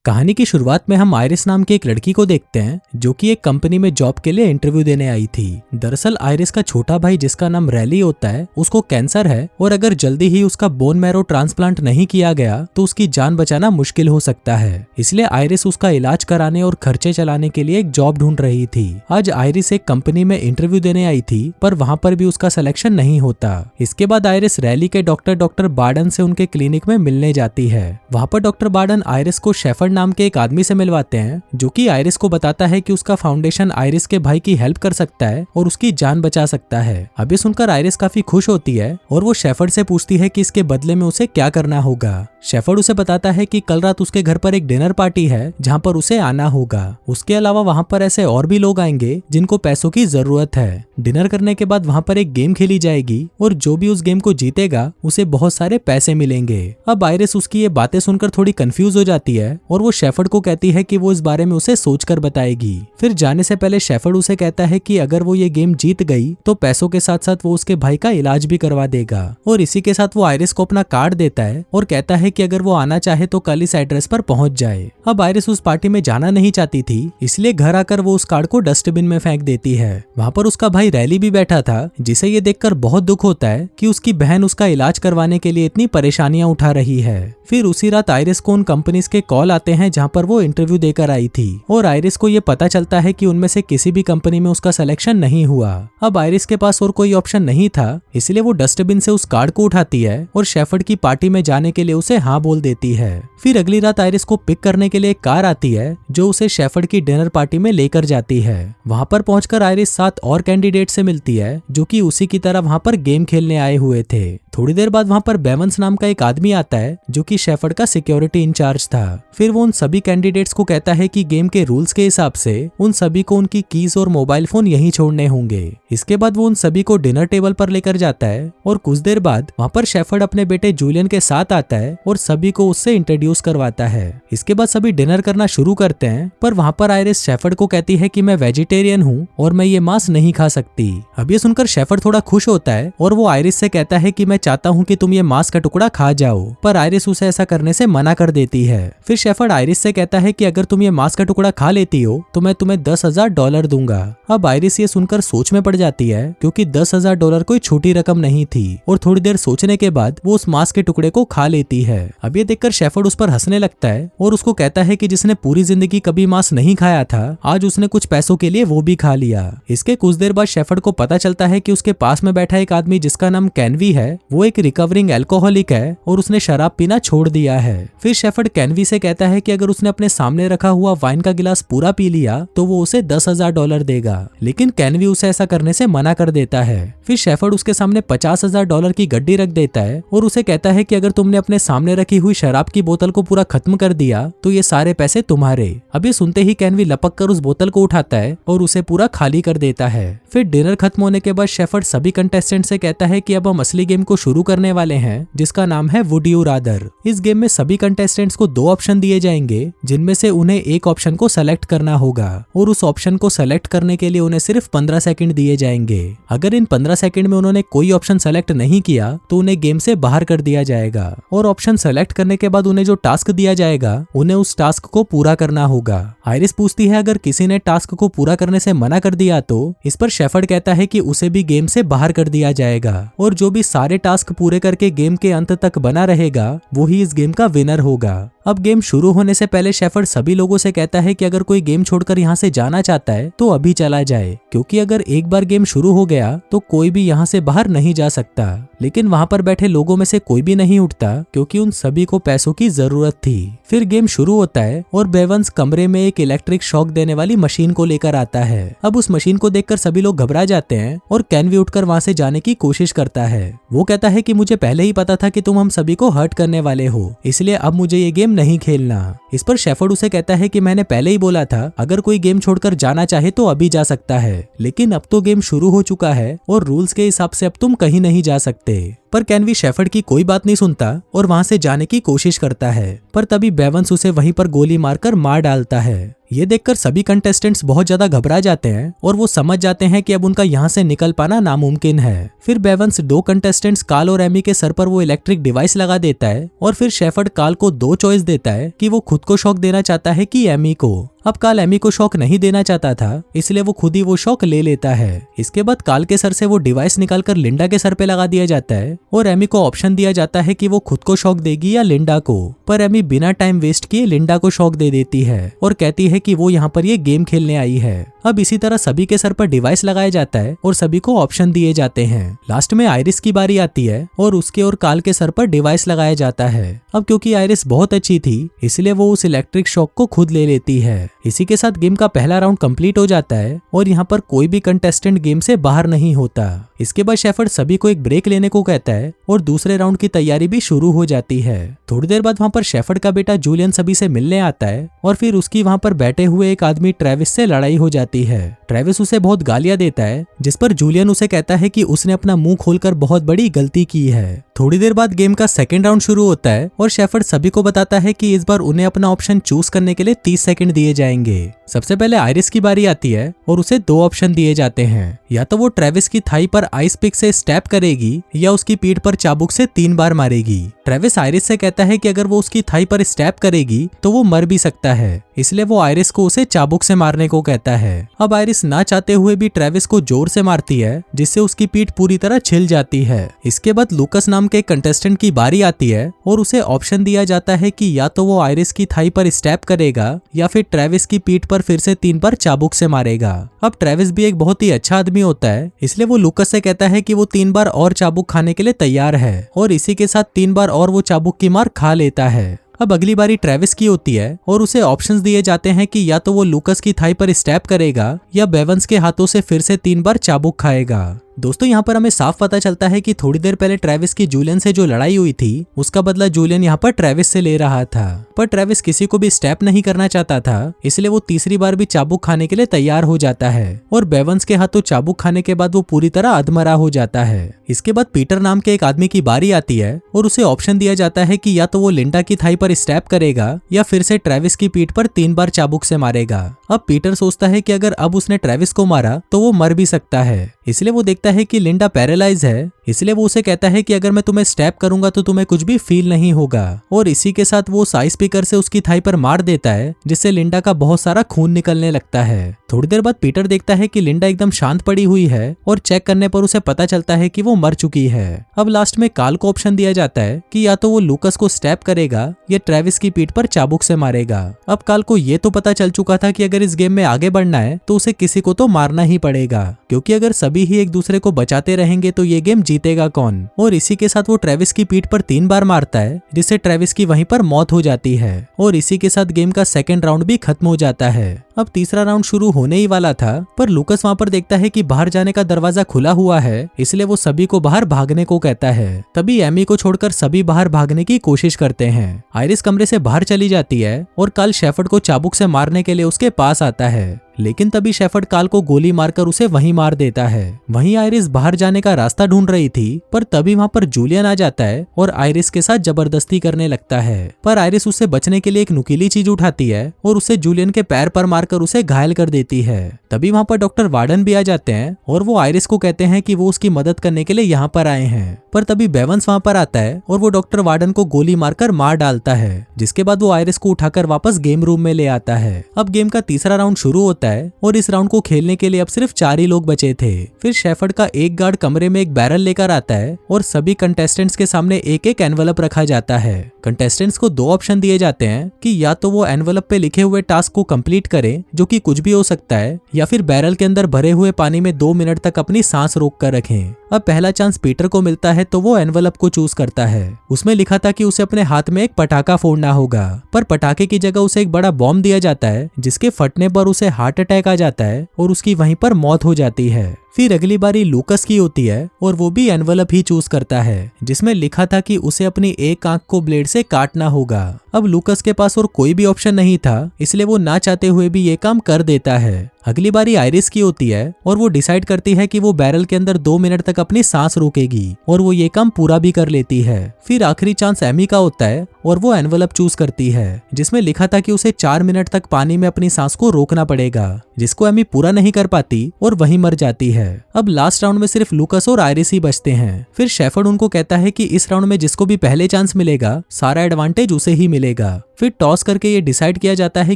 कहानी की शुरुआत में हम आयरिस नाम की एक लड़की को देखते हैं जो कि एक कंपनी में जॉब के लिए इंटरव्यू देने आई थी। दरअसल आयरिस का छोटा भाई जिसका नाम रैली होता है उसको कैंसर है और अगर जल्दी ही उसका बोन मैरो ट्रांसप्लांट नहीं किया गया तो उसकी जान बचाना मुश्किल हो सकता है। इसलिए आयरिस उसका इलाज कराने और खर्चे चलाने के लिए एक जॉब ढूंढ रही थी। आज आयरिस एक कंपनी में इंटरव्यू देने आई थी पर वहाँ पर भी उसका सिलेक्शन नहीं होता। इसके बाद आयरिस रैली के डॉक्टर बार्डन से उनके क्लिनिक में मिलने जाती है। वहाँ पर डॉक्टर बार्डन आयरिस को शेफर्ड नाम के एक आदमी से मिलवाते हैं जो कि आयरिस को बताता है कि उसका फाउंडेशन आयरिस के भाई की हेल्प कर सकता है और उसकी जान बचा सकता है। अब ये सुनकर आयरिस काफी खुश होती है और वो शेफर्ड से पूछती है कि इसके बदले में उसे क्या करना होगा। शेफर्ड उसे बताता है कि कल रात उसके घर पर एक डिनर पार्टी है जहाँ पर उसे आना होगा। उसके अलावा वहाँ पर ऐसे और भी लोग आएंगे जिनको पैसों की जरूरत है। डिनर करने के बाद वहाँ पर एक गेम खेली जाएगी और जो भी उस गेम को जीतेगा उसे बहुत सारे पैसे मिलेंगे। अब आयरिस उसकी ये बातें सुनकर थोड़ी कंफ्यूज हो जाती है और वो शेफर्ड को कहती है कि वो इस बारे में उसे सोचकर बताएगी। फिर जाने से पहले शेफर्ड उसे कहता है कि अगर वो ये गेम जीत गई तो पैसों के साथ साथ वो उसके भाई का इलाज भी करवा देगा। और इसी के साथ वो आयरिस को अपना कार्ड देता है और कहता है कि अगर वो आना चाहे तो कल इस एड्रेस पर पहुंच जाए। अब आयरिस उस पार्टी में जाना नहीं चाहती थी इसलिए घर आकर वो उस कार्ड को डस्टबिन में फेंक देती है। वहाँ पर उसका भाई रैली भी बैठा था जिसे ये देखकर बहुत दुख होता है कि उसकी बहन उसका इलाज करवाने के लिए इतनी परेशानियां उठा रही है। फिर उसी रात आयरिस को उन कंपनीज के कॉल आते हैं जहाँ पर वो इंटरव्यू देकर आई थी और आयरिस को ये पता चलता है कि उनमें से किसी भी कंपनी में उसका सिलेक्शन नहीं हुआ। अब आयरिस के पास और कोई ऑप्शन नहीं था इसलिए वो डस्टबिन से उस कार्ड को उठाती है और शेफर्ड की पार्टी में जाने के लिए उसे हाँ बोल देती है। फिर अगली रात आयरिस को पिक करने के लिए एक कार आती है जो उसे शेफर्ड की डिनर पार्टी में लेकर जाती है। वहाँ पर पहुंचकर आयरिस 7 और कैंडिडेट से मिलती है जो कि उसी की तरह वहाँ पर गेम खेलने आए हुए थे। थोड़ी देर बाद वहाँ पर बेवंस नाम का एक आदमी आता है जो कि शेफर्ड का सिक्योरिटी इंचार्ज था। फिर वो उन सभी कैंडिडेट्स को कहता है कि गेम के रूल्स के हिसाब से उन सभी को उनकी कीज और मोबाइल फोन यहीं छोड़ने होंगे। इसके बाद वो उन सभी को डिनर टेबल पर लेकर जाता है और कुछ देर बाद वहाँ पर शेफर्ड अपने बेटे जूलियन के साथ आता है और सभी को उससे इंट्रोड्यूस करवाता है। इसके बाद सभी डिनर करना शुरू करते हैं पर वहाँ पर आयरिस शेफर्ड को कहती है कि मैं वेजिटेरियन हूँ और मैं ये मांस नहीं खा सकती। अब ये सुनकर शेफर्ड थोड़ा खुश होता है और वो आयरिस से कहता है कि मैं चाहता हूँ कि तुम ये मांस का टुकड़ा खा जाओ, पर आयरिस उसे ऐसा करने से मना कर देती है। फिर शेफर्ड आयरिस से कहता है कि अगर तुम ये मांस का टुकड़ा खा लेती हो तो मैं तुम्हें $10,000 दूंगा। अब आयरिस ये सुनकर सोच में पड़ जाती है क्योंकि $10,000 कोई छोटी रकम नहीं थी और थोड़ी देर सोचने के बाद वो उस मांस के टुकड़े को खा लेती है। अब ये देखकर शेफर्ड उस पर हंसने लगता है और उसको कहता है कि जिसने पूरी जिंदगी कभी मांस नहीं खाया था आज उसने कुछ पैसों के लिए वो भी खा लिया। इसके कुछ देर बाद शेफर्ड को पता चलता है कि उसके पास में बैठा एक आदमी जिसका नाम कैनवी है वो एक रिकवरिंग एल्कोहलिक है और उसने शराब पीना छोड़ दिया है। फिर शेफर्ड कैनवी से कहता है कि अगर उसने अपने सामने रखा हुआ वाइन का गिलास पूरा पी लिया तो वो उसे $10,000 देगा, लेकिन कैनवी उसे ऐसा करने से मना कर देता है। फिर शेफर्ड उसके सामने $50,000 की गड्डी रख देता है और उसे कहता है कि अगर तुमने अपने सामने रखी हुई शराब की बोतल को पूरा खत्म कर दिया तो ये सारे पैसे तुम्हारे। अब ये सुनते ही कैनवी लपक कर उस बोतल को उठाता है और उसे पूरा खाली कर देता है। फिर डिनर खत्म होने के बाद शेफर्ड सभी कंटेस्टेंट से कहता है कि अब हम असली गेम को शुरू करने वाले हैं जिसका नाम है वुड यू रादर। इस गेम में सभी कंटेस्टेंट्स को 2 ऑप्शन दिए जाएंगे जिनमें से उन्हें एक ऑप्शन को सेलेक्ट करना होगा और उस ऑप्शन को सेलेक्ट करने के लिए उन्हें सिर्फ 15 सेकंड दिए जाएंगे। अगर इन 15 सेकंड में उन्होंने कोई ऑप्शन सेलेक्ट नहीं किया तो उन्हें गेम से बाहर कर दिया जाएगा और ऑप्शन सेलेक्ट करने के बाद उन्हें जो टास्क दिया जाएगा उन्हें उस टास्क को पूरा करना होगा। आयरिस पूछती है अगर किसी ने टास्क को पूरा करने से मना कर दिया तो इस पर शेफर्ड कहता है कि उसे भी गेम से बाहर कर दिया जाएगा और जो भी सारे टास्क पूरे करके गेम के अंत तक बना रहेगा वो ही इस गेम का विनर होगा। अब गेम शुरू होने से पहले शेफर्ड सभी लोगों से कहता है कि अगर कोई गेम छोड़कर यहाँ से जाना चाहता है तो अभी चला जाए, क्योंकि अगर एक बार गेम शुरू हो गया तो कोई भी यहाँ से बाहर नहीं जा सकता। लेकिन वहाँ पर बैठे लोगों में से कोई भी नहीं उठता क्योंकि उन सभी को पैसों की जरूरत थी। फिर गेम शुरू होता है और बेवंस कमरे में एक इलेक्ट्रिक शॉक देने वाली मशीन को लेकर आता है। अब उस मशीन को देखकर सभी लोग घबरा जाते हैं और कैनवी उठकर वहाँ से जाने की कोशिश करता है। वो कहता है कि मुझे पहले ही पता था कि तुम हम सभी को हर्ट करने वाले हो, इसलिए अब मुझे ये गेम नहीं खेलना। इस पर शेफर्ड उसे कहता है कि मैंने पहले ही बोला था अगर कोई गेम छोड़कर जाना चाहे तो अभी जा सकता है, लेकिन अब तो गेम शुरू हो चुका है और रूल्स के हिसाब से अब तुम कहीं नहीं जा सकते। पर कैनवी शेफर्ड की कोई बात नहीं सुनता और वहां से जाने की कोशिश करता है, पर तभी बेवंस उसे वहीं पर गोली मारकर मार डालता है। ये देखकर सभी कंटेस्टेंट्स बहुत ज्यादा घबरा जाते हैं और वो समझ जाते हैं कि अब उनका यहाँ से निकल पाना नामुमकिन है। फिर बेवंस 2 कंटेस्टेंट्स कार्ल और एमी के सर पर वो इलेक्ट्रिक डिवाइस लगा देता है और फिर शेफर्ड कार्ल को 2 चॉइस देता है कि वो खुद को शॉक देना चाहता है कि एमी को। अब कार्ल एमी को शॉक नहीं देना चाहता था, इसलिए वो खुद ही वो शॉक ले लेता है। इसके बाद कार्ल के सर से वो डिवाइस निकालकर लिंडा के सर पे लगा दिया जाता है और एमी को ऑप्शन दिया जाता है कि वो खुद को शॉक देगी या लिंडा को। पर एमी बिना टाइम वेस्ट किए लिंडा को शॉक दे देती है और कहती है कि वो यहाँ पर ये गेम खेलने आई है। अब इसी तरह सभी के सर पर डिवाइस लगाया जाता है और सभी को ऑप्शन दिए जाते हैं। लास्ट में आयरिस की बारी आती है और उसके और कार्ल के सर पर डिवाइस लगाया जाता है। अब क्योंकि आयरिस बहुत अच्छी थी, इसलिए वो उस इलेक्ट्रिक शॉक को खुद ले लेती है। इसी के साथ गेम का पहला राउंड कंप्लीट हो जाता है और यहाँ पर कोई भी कंटेस्टेंट गेम से बाहर नहीं होता। इसके बाद शेफर्ड सभी को एक ब्रेक लेने को कहता है और दूसरे राउंड की तैयारी भी शुरू हो जाती है। थोड़ी देर बाद वहाँ पर शेफर्ड का बेटा जूलियन सभी से मिलने आता है और फिर उसकी वहाँ पर बैठे हुए एक आदमी ट्रेविस से लड़ाई हो जाती है। ट्रेविस उसे बहुत गालियां देता है, जिस पर जूलियन उसे कहता है कि उसने अपना मुंह खोलकर बहुत बड़ी गलती की है। थोड़ी देर बाद गेम का सेकंड राउंड शुरू होता है और शेफर्ड सभी को बताता है कि इस बार उन्हें अपना ऑप्शन चूज करने के लिए 30 सेकंड दिए जाएंगे। सबसे पहले आयरिस की बारी आती है और उसे 2 ऑप्शन दिए जाते हैं, या तो वो ट्रेविस की थाई पर आइस पिक से स्टैप करेगी या उसकी पीठ पर चाबुक से 3 बार मारेगी। ट्रेविस आयरिस से कहता है कि अगर वो उसकी थाई पर स्टैप करेगी तो वो मर भी सकता है, इसलिए वो आयरिस को उसे चाबुक से मारने को कहता है। अब आयरिस ना चाहते हुए भी ट्रेविस को जोर से मारती है, जिससे उसकी पीठ पूरी तरह छिल जाती है। इसके बाद लूकस नाम के कंटेस्टेंट की बारी आती है और उसे ऑप्शन दिया जाता है कि या तो वो आयरिस की थाई पर स्टैप करेगा या फिर ट्रेविस की पीठ पर फिर से 3 बार चाबुक से मारेगा। अब ट्रेविस भी एक बहुत ही अच्छा आदमी होता है, इसलिए वो लूकस से कहता है कि वो 3 बार और चाबुक खाने के लिए तैयार है और इसी के साथ 3 बार और वो चाबुक की मार खा लेता है। अब अगली बारी ट्रेविस की होती है और उसे ऑप्शंस दिए जाते हैं कि या तो वो लूकस की थाई पर स्टैप करेगा या बेवंस के हाथों से फिर से 3 बार चाबुक खाएगा। दोस्तों यहाँ पर हमें साफ पता चलता है कि थोड़ी देर पहले ट्रेविस की जूलियन से जो लड़ाई हुई थी उसका बदला जूलियन यहाँ पर ट्रेविस से ले रहा था, पर ट्रेविस किसी को भी स्टैप नहीं करना चाहता था, इसलिए वो तीसरी बार भी चाबुक खाने के लिए तैयार हो जाता है और बेवंस के हाथों चाबुक खाने के बाद वो पूरी तरह अधमरा हो जाता है। इसके बाद पीटर नाम के एक आदमी की बारी आती है और उसे ऑप्शन दिया जाता है कि या तो वो लिंडा की थाई पर स्टैप करेगा या फिर से ट्रेविस की पीठ पर 3 बार चाबुक से मारेगा। अब पीटर सोचता है कि अगर अब उसने ट्रेविस को मारा तो वो मर भी सकता है, इसलिए वो देखता है कि लिंडा पैरालाइज है, इसलिए वो उसे कहता है कि अगर मैं तुम्हें स्टैप करूंगा तो तुम्हें कुछ भी फील नहीं होगा और इसी के साथ वो साइज स्पीकर से उसकी थाई पर मार देता है, जिससे लिंडा का बहुत सारा खून निकलने लगता है। थोड़ी देर बाद पीटर देखता है कि लिंडा एकदम शांत पड़ी हुई है और चेक करने पर उसे पता चलता है कि वो मर चुकी है। अब लास्ट में कार्ल को ऑप्शन दिया जाता है कि या तो वो लूकस को स्टैप करेगा या ट्रेविस की पीठ पर चाबुक से मारेगा। अब कार्ल को ये तो पता चल चुका था कि अगर इस गेम में आगे बढ़ना है तो उसे किसी को तो मारना ही पड़ेगा, क्योंकि अगर सभी ही एक दूसरे को बचाते रहेंगे तो ये गेम जीतेगा कौन। और इसी के साथ वो ट्रेविस की पीठ पर 3 बार मारता है, जिससे ट्रेविस की वहीं पर मौत हो जाती है और इसी के साथ गेम का सेकंड राउंड भी खत्म हो जाता है। अब तीसरा राउंड शुरू होने ही वाला था, पर लूकस वहाँ पर देखता है कि बाहर जाने का दरवाजा खुला हुआ है, इसलिए वो सभी को बाहर भागने को कहता है। तभी एमी को छोड़कर सभी बाहर भागने की कोशिश करते हैं। आयरिस कमरे से बाहर चली जाती है और कार्ल शेफर्ड को चाबुक से मारने के लिए उसके पास आता है, लेकिन तभी शेफर्ड कार्ल को गोली मारकर उसे वहीं मार देता है। वहीं आयरिस बाहर जाने का रास्ता ढूंढ रही थी, पर तभी वहाँ पर जूलियन आ जाता है और आयरिस के साथ जबरदस्ती करने लगता है, पर आयरिस उससे बचने के लिए एक नुकीली चीज उठाती है और उसे जूलियन के पैर पर मारकर उसे घायल कर देती है। तभी वहाँ पर डॉक्टर वार्डन भी आ जाते हैं और वो आयरिस को कहते हैं कि वो उसकी मदद करने के लिए यहाँ पर आए हैं, पर तभी बेवंस वहाँ पर आता है और वो डॉक्टर वार्डन को गोली मारकर मार डालता है, जिसके बाद वो आयरिस को उठाकर वापस गेम रूम में ले आता है। अब गेम का तीसरा राउंड शुरू होता है और इस राउंड को खेलने के लिए अब सिर्फ 4 ही लोग बचे थे। फिर शेफर्ड का एक गार्ड कमरे में एक बैरल लेकर आता है और सभी कंटेस्टेंट्स के सामने एक एक एनवलप रखा जाता है। कंटेस्टेंट्स को 2 ऑप्शन दिए जाते हैं कि या तो वो एनवलप पे लिखे हुए टास्क को कंप्लीट करें, जो कि कुछ भी हो सकता है, या फिर बैरल के अंदर भरे हुए पानी में 2 मिनट तक अपनी सांस रोक कर रखें। अब पहला चांस पीटर को मिलता है तो वो एनवलप को चूज करता है। उसमें लिखा था कि उसे अपने हाथ में एक पटाखा फोड़ना होगा, पर पटाखे की जगह उसे एक बड़ा बॉम्ब दिया जाता है, जिसके फटने पर उसे हार्ट अटैक आ जाता है और उसकी वहीं पर मौत हो जाती है। फिर अगली बारी लूकस की होती है और वो भी एनवलप ही चूज करता है, जिसमें लिखा था कि उसे अपनी एक आंख को ब्लेड से काटना होगा। अब लूकस के पास और कोई भी ऑप्शन नहीं था, इसलिए वो ना चाहते हुए भी ये काम कर देता है। अगली बारी आयरिस की होती है और वो डिसाइड करती है कि वो बैरल के अंदर 2 मिनट तक अपनी सांस रोकेगी और वो ये काम पूरा भी कर लेती है। फिर आखिरी चांस एमी का होता है और वो एनवलप चूज करती है जिसमें लिखा था कि उसे 4 मिनट तक पानी में अपनी सांस को रोकना पड़ेगा, जिसको एमी पूरा नहीं कर पाती और वहीं मर जाती है। अब लास्ट राउंड में सिर्फ लूकस और आयरिस ही बचते हैं। फिर शेफर्ड उनको कहता है कि इस राउंड में जिसको भी पहले चांस मिलेगा सारा एडवांटेज उसे ही मिलेगा। फिर टॉस करके ये डिसाइड किया जाता है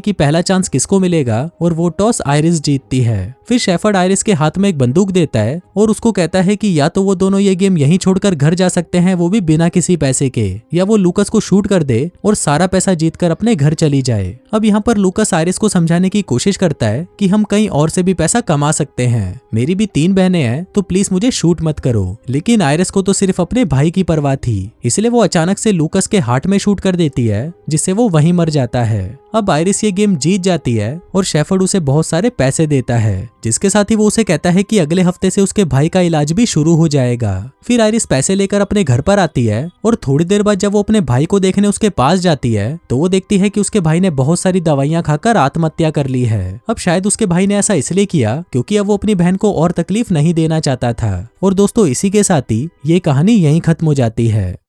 कि पहला चांस किसको मिलेगा और वो टॉस आयरिस जीतती है। फिर शेफर्ड आयरिस के हाथ में एक बंदूक देता है और उसको कहता है कि या तो वो दोनों ये गेम यहीं छोड़कर घर जा सकते हैं, वो भी बिना किसी पैसे के, या वो लूकस को शूट कर दे और सारा पैसा जीतकर अपने घर चली जाए। अब यहाँ पर लूकस आयरिस को समझाने की कोशिश करता है कि हम कहीं और से भी पैसा कमा सकते हैं, मेरी भी 3 बहनें हैं तो प्लीज मुझे शूट मत करो। लेकिन आयरिस को तो सिर्फ अपने भाई की परवाह थी, इसलिए वो अचानक से लूकस के हार्ट में शूट कर देती है जिससे वो वहीं मर जाता है। अब आयरिस ये गेम जीत जाती है और शेफर्ड उसे बहुत सारे पैसे देता है, जिसके साथ ही वो उसे कहता है कि अगले हफ्ते से उसके भाई का इलाज भी शुरू हो जाएगा। फिर आयरिस पैसे लेकर अपने घर पर आती है और थोड़ी देर बाद जब वो अपने भाई को देखने उसके पास जाती है तो वो देखती है कि उसके भाई ने बहुत सारी दवाइयां खाकर आत्महत्या कर ली है। अब शायद उसके भाई ने ऐसा इसलिए किया क्योंकि अब वो अपनी बहन को और तकलीफ नहीं देना चाहता था। और दोस्तों, इसी के साथ ही ये कहानी यहीं खत्म हो जाती है।